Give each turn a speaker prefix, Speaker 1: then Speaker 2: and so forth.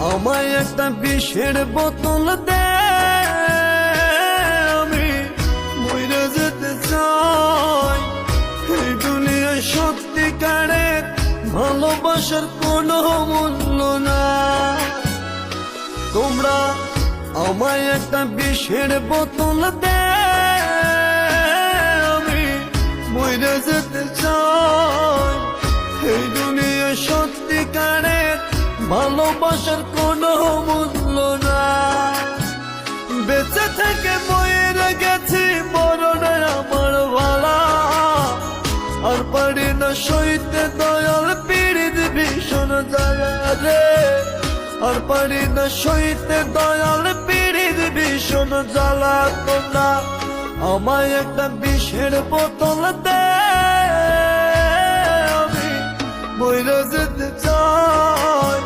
Speaker 1: আমায় একটা বিষের বোতল দে, আমি মইরা যেতে চাই। এই দুনিয়ায় সত্যিকারের ভালোবাসার কোনো মূল্য না। তোমরা আমায় একটা বিষের বোতল দে, আমি মইরা যেতে চাই। এই দুনিয়ায় সত্যিকারের ভালোবাসার কোনো মূল্য না। বেঁচে থেকে মরে গেছি, মরণে আমার ভালা। আর পারি না সইতে দয়াল পীড়িত ভীষণ জ্বালা রে। আর পারি না সইতে দয়াল পীড়িত ভীষণ জ্বালা। তোমরা আমায় একটা বিষের বোতল দে, আমি মইরা যেতে চাই।